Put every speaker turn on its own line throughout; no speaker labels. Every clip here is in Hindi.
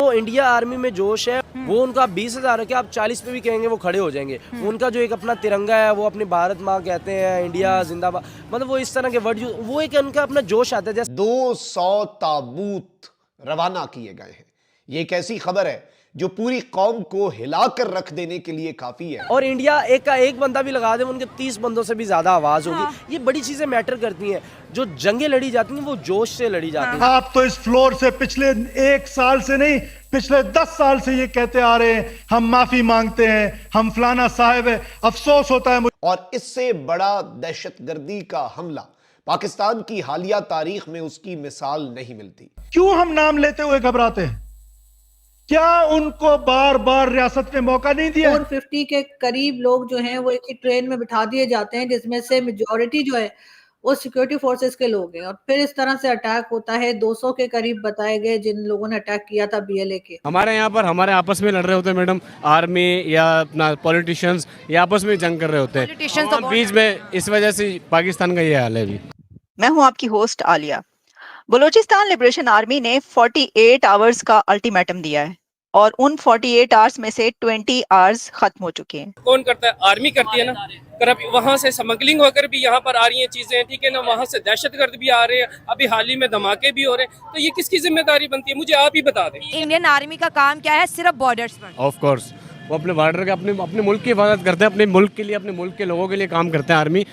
जो इंडिया आर्मी में जोश है वो उनका 20,000 है कि आप 40 पे भी कहेंगे वो खड़े हो जाएंगे। उनका जो एक अपना तिरंगा है, वो अपनी भारत माँ कहते हैं, इंडिया जिंदाबाद, मतलब वो इस तरह के वर्ड, वो एक उनका अपना जोश आता है। जैसे
200 ताबूत रवाना किए गए हैं। ये एक ऐसी खबर है जो पूरी कौम को हिलाकर रख देने के लिए काफी है।
और इंडिया एक का एक बंदा भी लगा दे, उनके 30 बंदों से भी ज्यादा आवाज होगी। ये बड़ी चीजें मैटर करती हैं। जो जंगें लड़ी जाती हैं वो जोश से लड़ी जाती हैं।
आप तो इस फ्लोर से पिछले 1 साल से नहीं, पिछले 10 साल से ये कहते आ रहे हैं, हम माफी मांगते हैं, हम फलाना साहब है। अफसोस होता है मुझे।
और इससे बड़ा दहशतगर्दी का हमला पाकिस्तान की हालिया तारीख में उसकी मिसाल नहीं मिलती।
क्यों हम नाम लेते हुए घबराते हैं? क्या उनको बार बार रियासत ने मौका नहीं दिया?
450 के करीब लोग जो हैं वो एक ही ट्रेन में बिठा दिए जाते हैं, जिसमें से मेजॉरिटी जो है वो सिक्योरिटी फोर्सेस के लोग हैं, और फिर इस तरह से अटैक होता है। 200 के करीब बताए गए जिन लोगों ने अटैक किया था बीएलए के।
हमारे यहाँ पर हमारे आपस में लड़ रहे होते हैं मैडम, आर्मी या अपना पॉलिटिशियंस, ये आपस में जंग कर रहे होते हैं तो बीच में, इस वजह से पाकिस्तान का ये हाल है अभी।
मैं हूं आपकी host Alia. Balochistan liberation army ने 48 आवर्स का अल्टीमेटम दिया है और उन 48 आवर्स में से 20 आवर्स खत्म हो चुके हैं।
कौन करता है? आर्मी करती है ना। वहां से स्मगलिंग होकर भी यहाँ पर आ रही है चीजें, ठीक है ना। वहां से दहशतगर्द भी आ रहे हैं, अभी हाल ही में धमाके भी हो रहे हैं। तो ये किसकी जिम्मेदारी बनती है? मुझे आप ही बता दें।
इंडियन आर्मी का काम क्या है? सिर्फ बॉर्डर्स पर।
ऑफ कोर्स वो अपने बॉर्डर के अपने मुल्क की हिफाजत करते हैं, अपने मुल्क के लिए, अपने मुल्क के लोगों के लिए काम करते हैं आर्मी।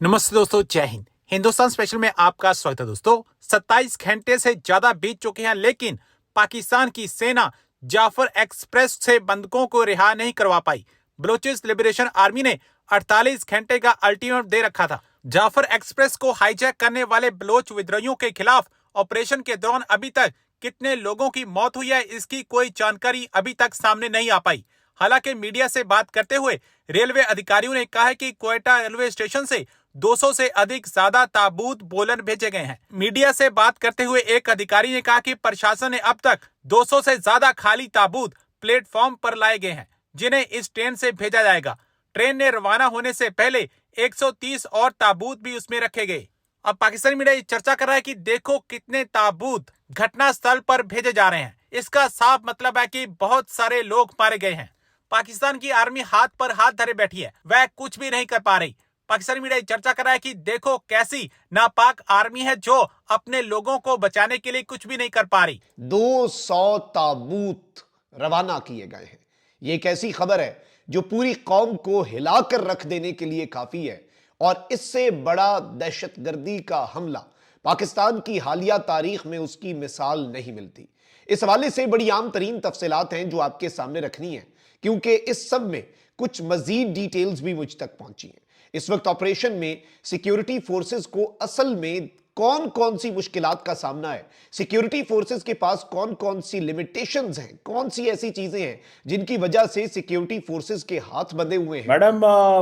नमस्ते दोस्तों, जय हिंद। हिंदुस्तान स्पेशल में आपका स्वागत है दोस्तों। 27 घंटे से ज्यादा बीत चुके हैं, लेकिन पाकिस्तान की सेना जाफर एक्सप्रेस से बंधकों को रिहा नहीं करवा पाई। बलूचिस्तान लिबरेशन आर्मी ने 48 घंटे का अल्टीमेटम दे रखा था। जाफर एक्सप्रेस को हाईजैक करने वाले बलोच विद्रोहियों के खिलाफ ऑपरेशन के दौरान अभी तक कितने लोगों की मौत हुई है, इसकी कोई जानकारी अभी तक सामने नहीं आ पाई। हालांकि मीडिया से बात करते हुए रेलवे अधिकारियों ने कहा है कि क्वेटा रेलवे स्टेशन से 200 से अधिक ज्यादा ताबूत बोलन भेजे गए हैं। मीडिया से बात करते हुए एक अधिकारी ने कहा कि प्रशासन ने अब तक 200 से ज्यादा खाली ताबूत प्लेटफॉर्म पर लाए गए हैं, जिन्हें इस ट्रेन से भेजा जाएगा। ट्रेन ने रवाना होने से पहले 130 और ताबूत भी उसमें रखे गए। अब पाकिस्तानी मीडिया चर्चा कर रहा है कि देखो कितने ताबूत घटना स्थल पर भेजे जा रहे हैं। इसका साफ मतलब है कि बहुत सारे लोग मारे गए हैं। पाकिस्तान की आर्मी हाथ पर हाथ धरे बैठी है, वह कुछ भी नहीं कर पा रही। पाकिस्तानी मीडिया चर्चा कर रहा है कि देखो कैसी नापाक आर्मी है जो अपने लोगों को बचाने के लिए कुछ भी नहीं कर पा रही।
200 ताबूत रवाना किए गए हैं। ये एक ऐसी खबर है जो पूरी कौम को हिलाकर रख देने के लिए काफी है। और इससे बड़ा दहशतगर्दी का हमला पाकिस्तान की हालिया तारीख में उसकी मिसाल नहीं मिलती। इस हवाले से बड़ी आम तरीन तफसीलात हैं जो आपके सामने रखनी है, क्योंकि इस सब में कुछ मजीद डिटेल्स भी मुझ तक पहुंची हैं। इस वक्त ऑपरेशन में सिक्योरिटी फोर्सेस को असल में कौन कौन सी मुश्किलात का सामना है, सिक्योरिटी फोर्सेस के पास कौन कौन सी लिमिटेशंस हैं, कौन सी ऐसी चीजें हैं जिनकी वजह से सिक्योरिटी फोर्सेस के हाथ बंधे हुए हैं।
मैडम,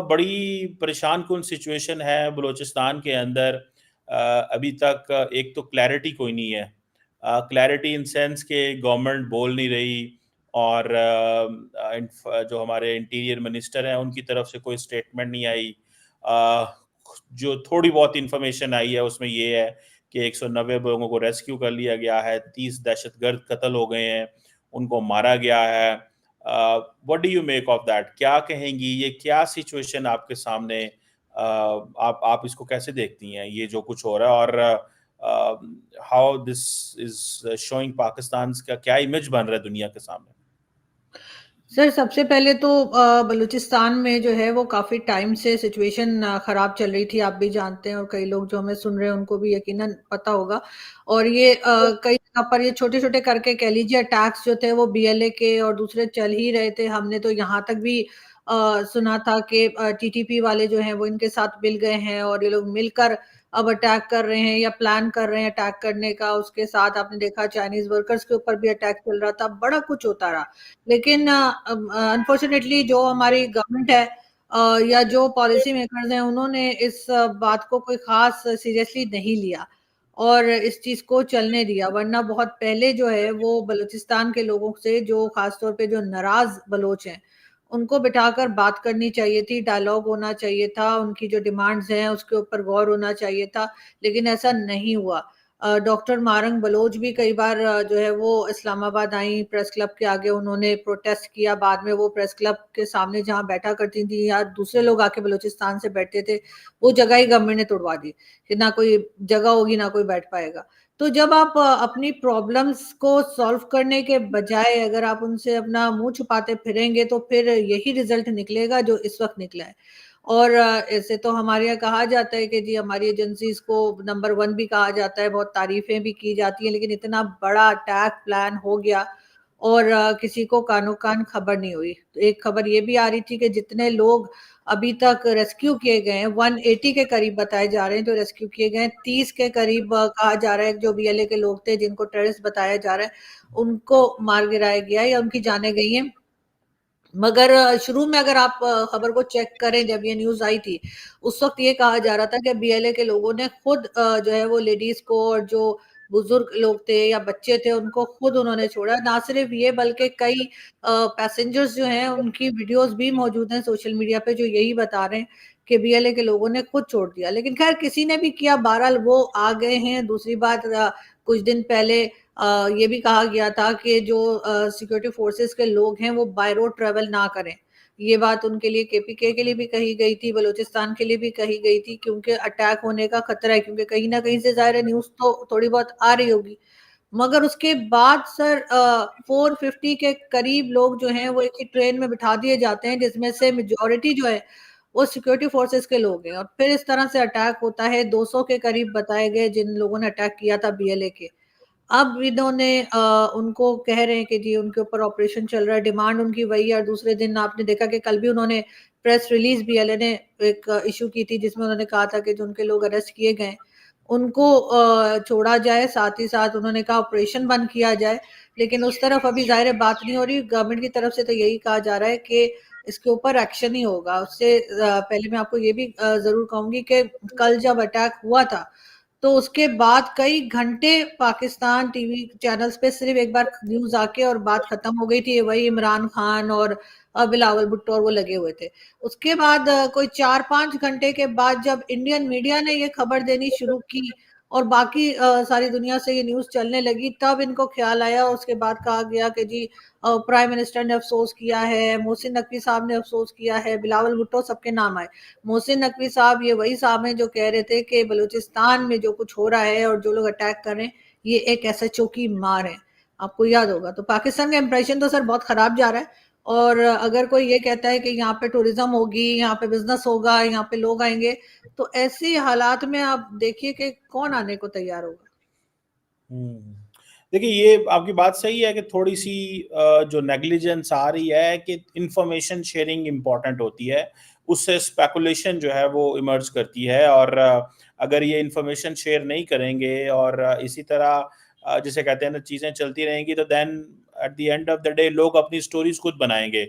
बड़ी परेशान कुन सिचुएशन है बलूचिस्तान के अंदर। अभी तक एक तो क्लैरिटी कोई नहीं है। क्लैरिटी इन सेंस के गवर्नमेंट बोल नहीं रही, और जो हमारे इंटीरियर मिनिस्टर हैं उनकी तरफ से कोई स्टेटमेंट नहीं आई। जो थोड़ी बहुत इंफॉर्मेशन आई है उसमें ये है कि 190 लोगों को रेस्क्यू कर लिया गया है, 30 दहशतगर्द कत्ल हो गए हैं, उनको मारा गया है। What do you make of that? क्या कहेंगी? ये क्या सिचुएशन आपके सामने, आप इसको कैसे देखती हैं, ये जो कुछ हो रहा है, और how this is showing Pakistan का क्या इमेज बन रहा है दुनिया के सामने?
सर, सबसे पहले तो बलूचिस्तान में जो है वो काफ़ी टाइम से सिचुएशन ख़राब चल रही थी, आप भी जानते हैं, और कई लोग जो हमें सुन रहे हैं उनको भी यकीनन पता होगा। और ये कई जगह पर ये छोटे-छोटे करके कह लीजिए अटैक्स जो थे वो बीएलए के और दूसरे चल ही रहे थे। हमने तो यहाँ तक भी सुना था कि टीटीपी वाले जो हैं वो इनके साथ मिल गए हैं और ये लोग मिलकर अब अटैक कर रहे हैं या प्लान कर रहे हैं अटैक करने का। उसके साथ आपने देखा चाइनीज वर्कर्स के ऊपर भी अटैक चल रहा था, बड़ा कुछ होता रहा। लेकिन अनफॉर्चुनेटली जो हमारी गवर्नमेंट है या जो पॉलिसी मेकर्स हैं उन्होंने इस बात को कोई खास सीरियसली नहीं लिया और इस चीज को चलने दिया। वरना बहुत पहले जो है वो बलूचिस्तान के लोगों से, जो खासतौर पे जो नाराज बलोच हैं, उनको बिठाकर बात करनी चाहिए थी, डायलॉग होना चाहिए था, उनकी जो डिमांड्स हैं उसके ऊपर गौर होना चाहिए था, लेकिन ऐसा नहीं हुआ। डॉक्टर मारंग बलोच भी कई बार जो है वो इस्लामाबाद आई प्रेस क्लब के आगे, उन्होंने प्रोटेस्ट किया। बाद में वो प्रेस क्लब के सामने जहाँ बैठा करती थी या दूसरे लोग आके बलूचिस्तान से बैठते थे, वो जगह ही गवर्नमेंट ने तोड़वा दी कि ना कोई जगह होगी ना कोई बैठ पाएगा। तो जब आप अपनी प्रॉब्लम्स को सॉल्व करने के बजाय अगर आप उनसे अपना मुंह छुपाते फिरेंगे तो फिर यही रिजल्ट निकलेगा जो इस वक्त निकला है। और ऐसे तो हमारे यहाँ कहा जाता है कि जी हमारी एजेंसीज को नंबर 1 भी कहा जाता है, बहुत तारीफें भी की जाती हैं, लेकिन इतना बड़ा अटैक प्लान हो गया और किसी को कानो कान खबर नहीं हुई। तो एक खबर ये भी आ रही थी कि जितने लोग अभी तक रेस्क्यू किए गए हैं 180 के करीब बताए जा रहे हैं जो रेस्क्यू किए गए हैं, 30 के करीब कहा जा रहा है जो बीएलए के लोग थे जिनको टेररिस्ट बताया जा रहा है उनको मार गिराया गया है या उनकी जानें गई हैं। मगर शुरू में अगर आप खबर को चेक करें जब ये न्यूज आई थी, उस वक्त ये कहा जा रहा था कि बीएलए के लोगों ने खुद जो है वो लेडीज को और जो बुजुर्ग लोग थे या बच्चे थे उनको खुद उन्होंने छोड़ा। ना सिर्फ ये बल्कि कई पैसेंजर्स जो हैं उनकी वीडियोस भी मौजूद हैं सोशल मीडिया पे जो यही बता रहे हैं कि बीएलए के लोगों ने खुद छोड़ दिया। लेकिन खैर किसी ने भी किया, बहरहाल वो आ गए हैं। दूसरी बात कुछ दिन पहले ये भी कहा गया था कि जो सिक्योरिटी फोर्सेस के लोग हैं वो बाय रोड ट्रेवल ना करें। ये बात उनके लिए केपीके के लिए भी कही गई थी, बलूचिस्तान के लिए भी कही गई थी क्योंकि अटैक होने का खतरा है, क्योंकि कहीं ना कहीं से ज़ाहिर है न्यूज़ तो थोड़ी बहुत आ रही होगी। मगर उसके बाद सर 450 के करीब लोग जो हैं वो एक ही ट्रेन में बिठा दिए जाते हैं जिसमें से मेजॉरिटी जो है वो सिक्योरिटी फोर्सेस के लोग हैं और फिर इस तरह से अटैक होता है। 200 के करीब बताए गए जिन लोगों ने अटैक किया था बीएलए के। अब इन्होंने उनको कह रहे हैं कि जी उनके ऊपर ऑपरेशन चल रहा है, डिमांड उनकी वही है। और दूसरे दिन आपने देखा कि कल भी उन्होंने प्रेस रिलीज बीएलए ने एक इशू की थी जिसमें उन्होंने कहा था कि जो उनके लोग अरेस्ट किए गए उनको छोड़ा जाए, साथ ही साथ उन्होंने कहा ऑपरेशन बंद किया जाए। लेकिन उस तरफ अभी ज़ाहिर है बात नहीं हो रही। गवर्नमेंट की तरफ से तो यही कहा जा रहा है कि इसके ऊपर एक्शन ही होगा। उससे पहले मैं आपको ये भी ज़रूर कहूँगी कि कल जब अटैक हुआ था तो उसके बाद कई घंटे पाकिस्तान टीवी चैनल्स पे सिर्फ एक बार न्यूज आके और बात खत्म हो गई थी। वही इमरान खान और बिलावल भुट्टो और वो लगे हुए थे। उसके बाद कोई 4-5 घंटे के बाद जब इंडियन मीडिया ने ये खबर देनी शुरू की और बाकी सारी दुनिया से ये न्यूज चलने लगी, तब इनको ख्याल आया। उसके बाद कहा गया कि जी प्राइम मिनिस्टर ने अफसोस किया है, मोहसिन नकवी साहब ने अफसोस किया है, बिलावल भुट्टो सबके नाम आए। मोहसिन नकवी साहब ये वही साहब हैं जो कह रहे थे कि बलूचिस्तान में जो कुछ हो रहा है और जो लोग अटैक कर रहे हैं ये एक एसएचओ की मार है। आपको याद होगा। तो पाकिस्तान का इंप्रेशन तो सर बहुत खराब जा रहा है। और अगर कोई ये कहता है कि यहाँ पे टूरिज्म होगी, यहाँ पे बिजनेस होगा, यहाँ पे लोग आएंगे, तो ऐसी हालात में आप देखिए कि कौन आने को तैयार होगा।
देखिए ये आपकी बात सही है कि थोड़ी सी जो नेग्लिजेंस आ रही है कि इंफॉर्मेशन शेयरिंग इम्पॉर्टेंट होती है, उससे स्पेकुलेशन जो है वो इमर्ज करती है। और अगर ये इंफॉर्मेशन शेयर नहीं करेंगे और इसी तरह जैसे कहते हैं ना चीज़ें चलती रहेंगी तो then at the end of the day लोग अपनी स्टोरीज खुद बनाएंगे।